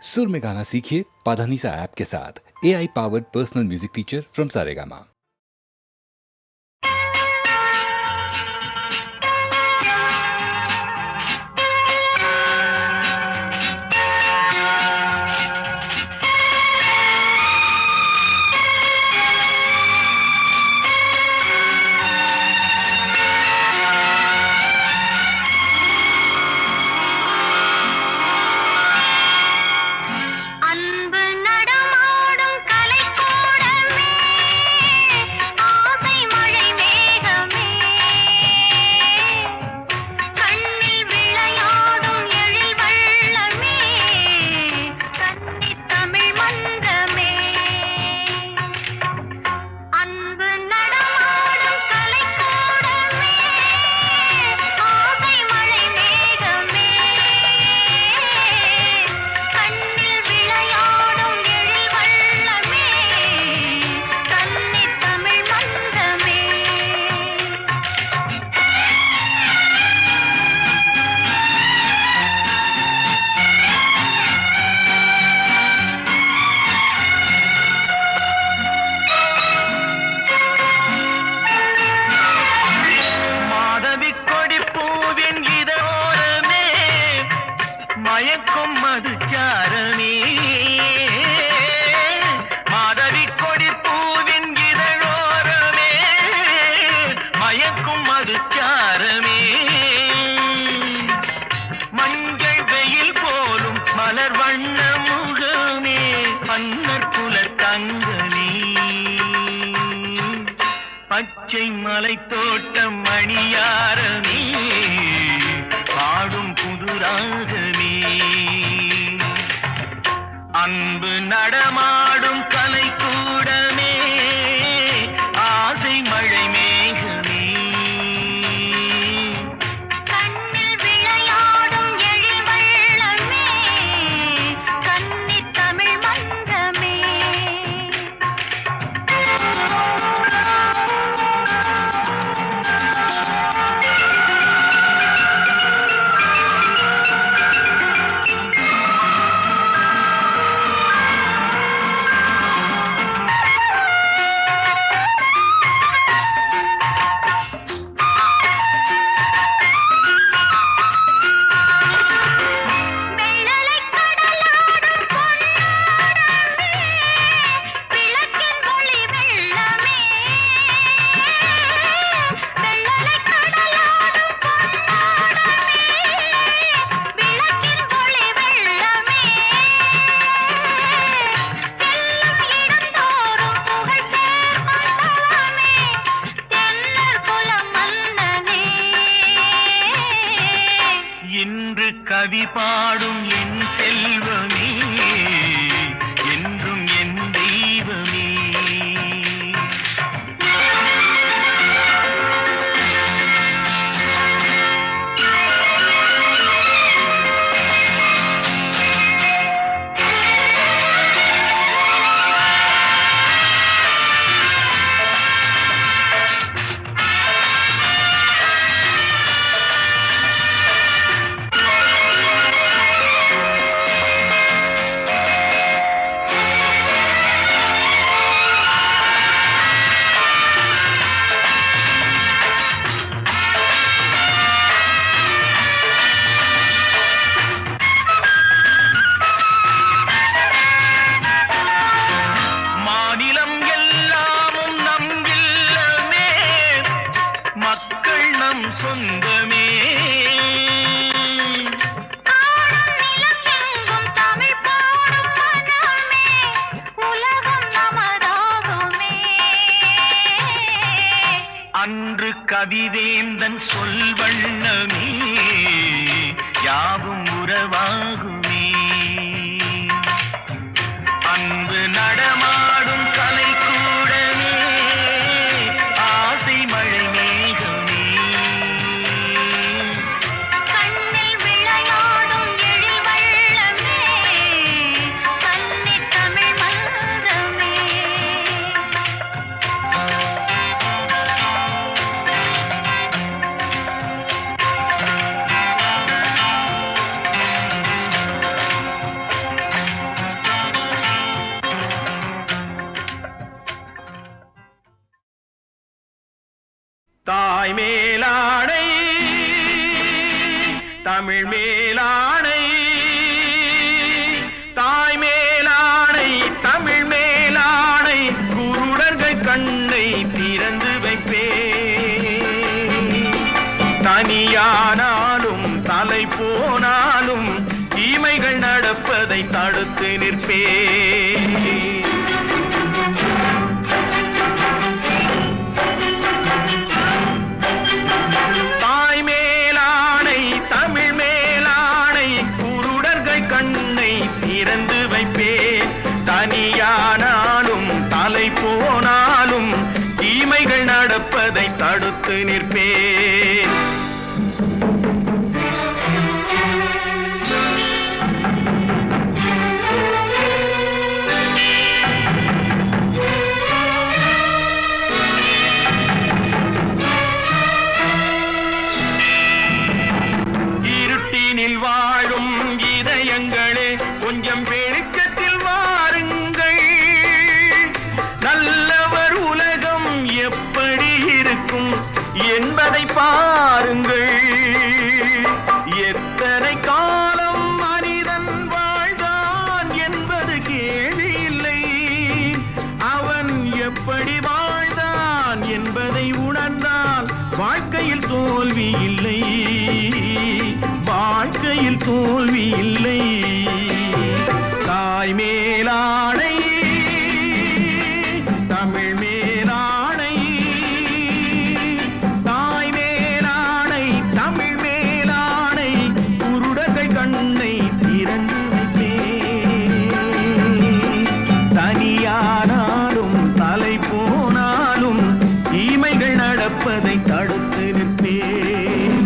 सुर में गाना सीखिए पाधानीसा ऐप के साथ। AI powered personal music teacher from Saregama. பச்சை மலை தோட்டம் மணியாரமே பாடும் புதுராகமே அன்பு நடமாடும் கலைக்கூடமே ஆசை மழை மேகமே கண்ணில் விளையாடும் எழில் வெள்ளமே கன்னித் தமிழ் மன்றமே கவி பாடும் என் செல்வமே என்றும் என் தெய்வமே சொந்தமே நிலமெங்கும் தமிழ் பாடும் மனமே உலகம் நமதாகுமே அன்று கவிவேந்தன் சொல் வண்ணமே யாவும் உறவாகுமே அன்பு நடமாடும் கலைக்கூடமே ஆசை மழை மேகமே கண்ணில் விளையாடும் எழில் வெள்ளமே கன்னித் தமிழ் மன்றமே தாய் மேலாடை தமிழ் மேலாடை தாய் மேலாடை தமிழ் மேலாடை குருடர்கள் கண்ணை திறந்து வைப்பேன் தனியானாலும் தலை போனாலும் தீமைகள் நடப்பதை தடுத்து நிற்பேன் திறந்து வைப்பேன் தனியானாலும் தலை போனாலும் தீமைகள் நடப்பதை தடுத்து நிற்பேன் இருட்டினில் வாழும் இதயங்களே கொஞ்சம் வெளிச்சத்தில் வாருங்கள் நல்லவர் உலகம் எப்படி இருக்கும் என்பதை பாருங்கள் எத்தனை காலம் மனிதன் வாழ்ந்தான் என்பது கேள்வி இல்லை அவன் எப்படி வாழ்ந்தான் என்பதை உணர்ந்தான் வாழ்க்கையில் தோல்வி இல்லை வாழ்க்கையில் தோல்வி இல்லை தாய் மேலாடை தமிழ் மேலாடை தாய் மேலாடை தமிழ் மேலாடை குருடர்கள் கண்ணை திறந்து வைப்பேன் தனியானாலும் தலை போனாலும் தீமைகள் நடப்பதை தடுத்து நிற்பேன்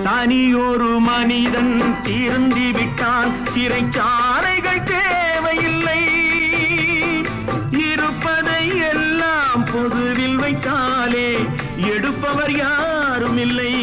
தனியொரு மனிதன் திருந்தி விட்டான் சிறைச்சாலைகள் தேவையில்லை இருப்பதை எல்லாம் பொதுவில் வைத்தாலே எடுப்பவர் யாரும் இல்லை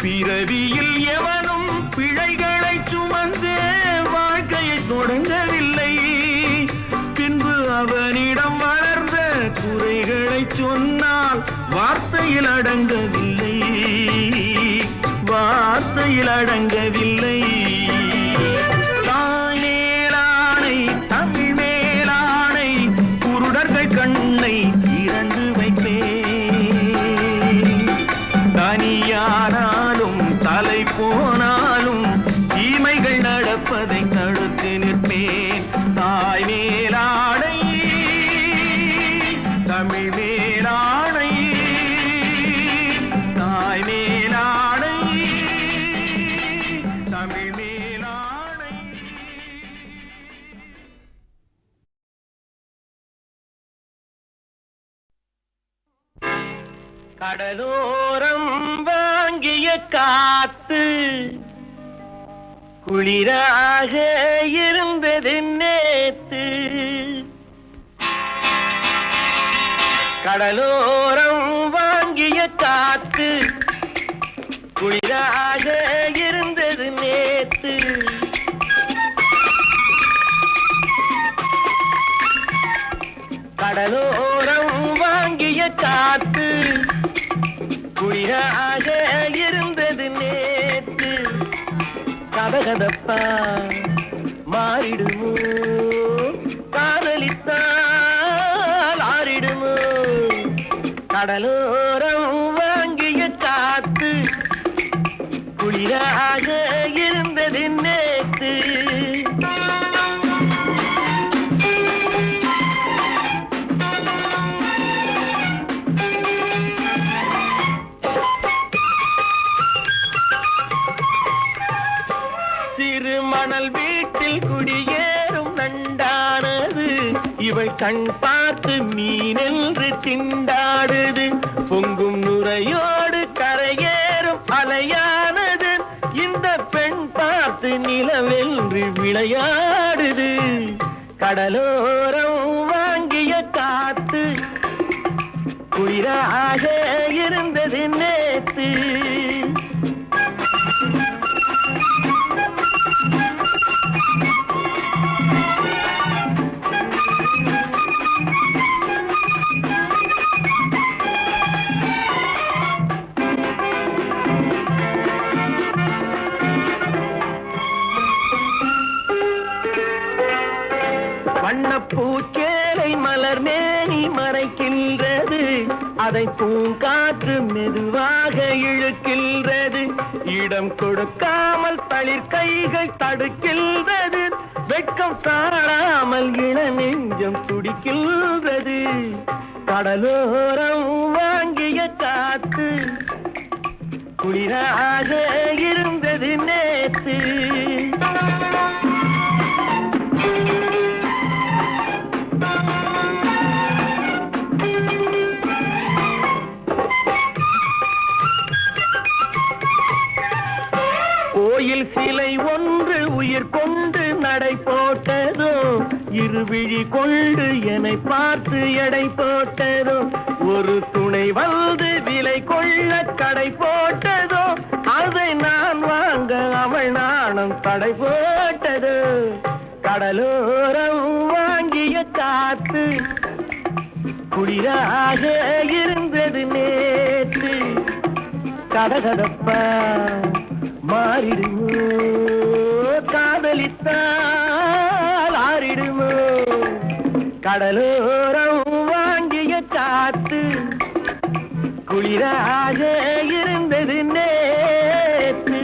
பிறவியில் எவனும் பிழைகளை சுமந்தே வாழ்க்கையை தொடங்கவில்லை பின்பு அவனிடம் வளர்ந்த குறைகளை சொன்னால் வார்த்தையில் அடங்கவில்லை வார்த்தையில் அடங்கவில்லை தாய் மேலாடை தமிழ் மேலாடை குருடர்கள் கண்ணை திறந்து வைப்பேன் தனியானாலும் தலை போனாலும் தீமைகள் நடப்பதை தடுத்து நிற்பேன் தாய் மேலாடை தமிழ் மேலாடை தாய் மேலாடை தமிழ் மேலாடை கடலோரம் வாங்கிய காத்து குளிராக இருந்தது நேத்து கடலோரம் வாங்கிய காத்து குளிராக இருந்தது நேத்து கடலோரம் வாங்கிய காத்து குளிராக இருந்தது நேத்து கதகதப்பா மாறிடுமோ காதலித்தால் ஆறிடுமோ கடலோரம் வாங்கிய காத்து குளிராக இருந்தது நேத்து மணல் வீட்டில் குடியேறும் நண்டானது இவள் கண் பார்த்து மீனென்று திண்டாடுது பொங்கும் நுரையோடு கரையேறும் அலையானது இந்த பெண் பார்த்து நிலவென்று விளையாடுது கடலோரம் வாங்கிய குளிராக இருந்தது நேத்து. வண்ணப்பூச்சேலை மலர் மேனி மறைக்கின்றது, அதை பூங்காற்று மெதுவாக இழுக்கின்றது. இடம் கொடுக்காமல் தளிர் கைகள் தடுக்கின்றது, வெட்கம் தாழாமல் இள நெஞ்சம் துடிக்கின்றது. கடலோரம் வாங்கிய காத்து குளிராக இருந்தது நேத்து. கோயில் சிலை ஒன்று உயிர் கொண்டு நடை போட்டதோ, இருவிழி கொண்டு என்னை பார்த்து எடை போட்டதோ, ஒரு துணை வந்து விலை கொள்ள கடை போட்டதோ, அதை நான் வாங்க அவள் நாணம் தடை போட்டதோ. கடலோரம் வாங்கிய காத்து குளிராக இருந்தது நேற்று. கதகதப்பா மாறிடுமோ, காதலித்தால் ஆறிடுமோ. கடலோரம் வாங்கிய காத்து குளிராக இருந்தது நேற்று.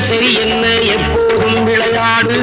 சரி என்ன எப்போதும் விளையாடு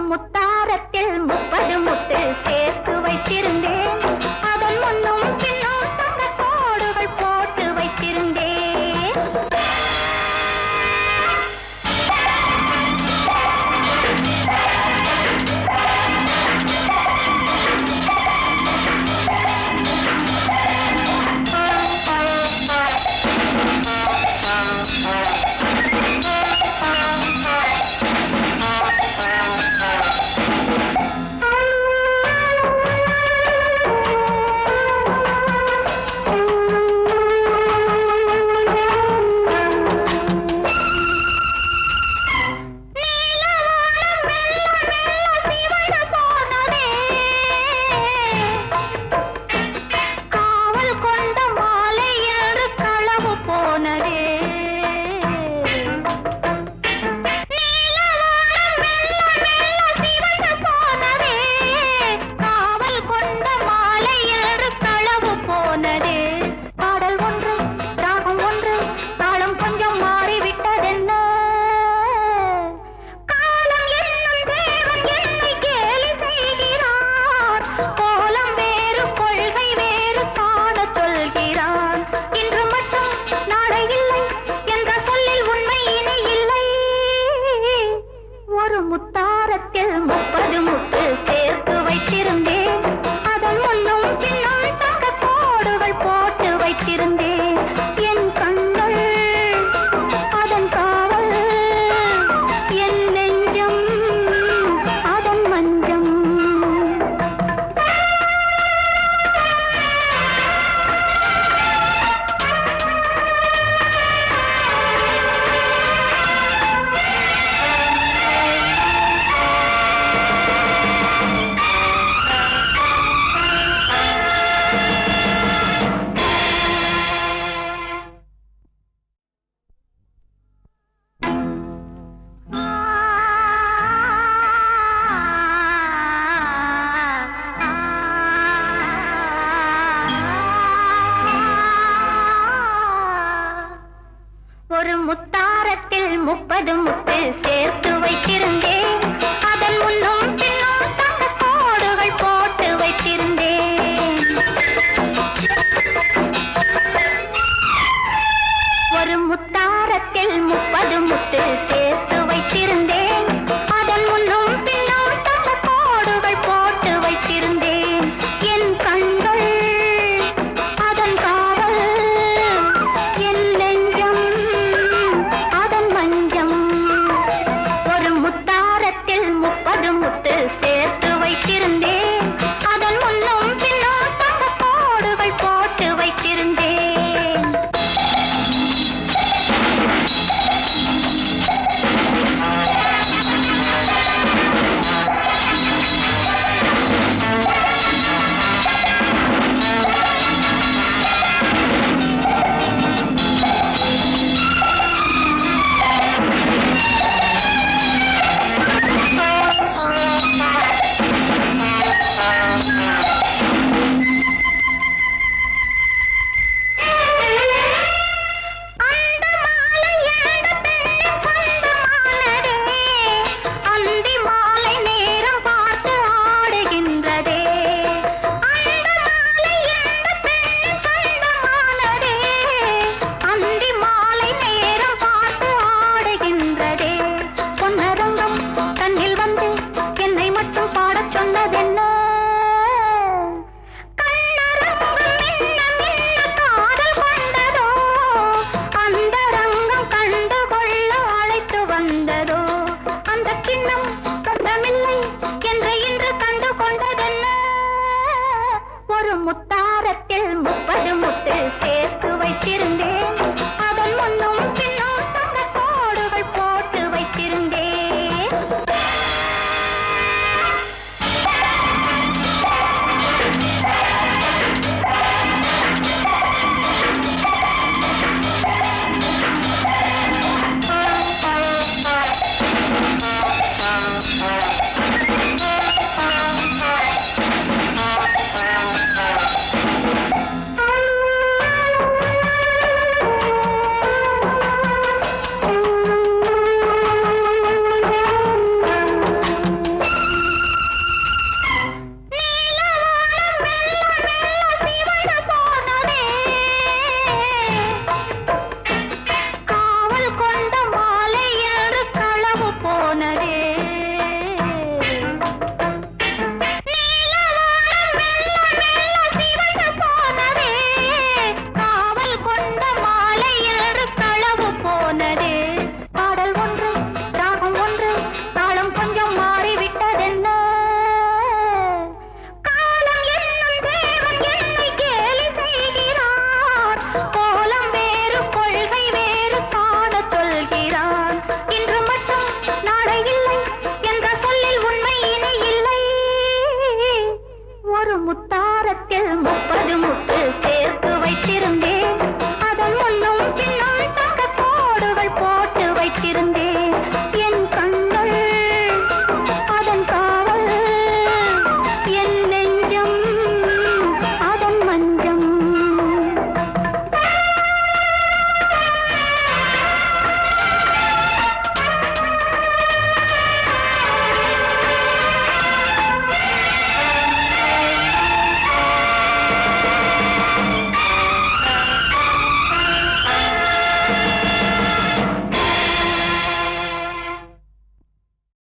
முத்தாரத்தில் 30 முத்து சேர்த்து வைத்திருந்தேன். அதன் முன்னும் பின்னும் தங்கக் கோடுகள் போட்டு வைத்திருந்தேன். முத்தாரத்தில் 30 முத்து சேர்த்து வைத்திருந்தேன். அதன் முன்னும் பின்னும் தங்கக் கோடுகள் போட்டு வைத்திருந்தேன். என் கண்கள் அதன் காவல், என் நெஞ்சம் அதன் மஞ்சம். ஒரு முத்தாரத்தில் 30 முத்து சேர்த்து வைத்திருந்தேன். அதன் முன்னும் பின்னும் தங்கக் கோடுகள் போட்டு வைத்திருந்தேன். ஒரு முத்தாரத்தில் 30 முத்து சேர்த்து வைத்திருந்தேன். அதன் முன்னும் பின்னும் தங்கக் கோடுகள் போட்டு வைத்திருந்தேன். என் கண்கள் அதன் காவல், என் நெஞ்சம் அதன் மஞ்சம். ஒரு முத்தாரத்தில் 30 முத்து சேர்த்து வைத்திருந்தேன். அதன் முன்னும் பின்னும் தங்கக் கோடுகள் போட்டு வைத்திருந்தேன். முத்தாரத்தில் 30 முத்து சேர்த்து வைத்திருந்தேன். அதன் முன்னும் பின்னும் தங்கக் கோடுகள் போட்டு வைத்திருந்தேன்.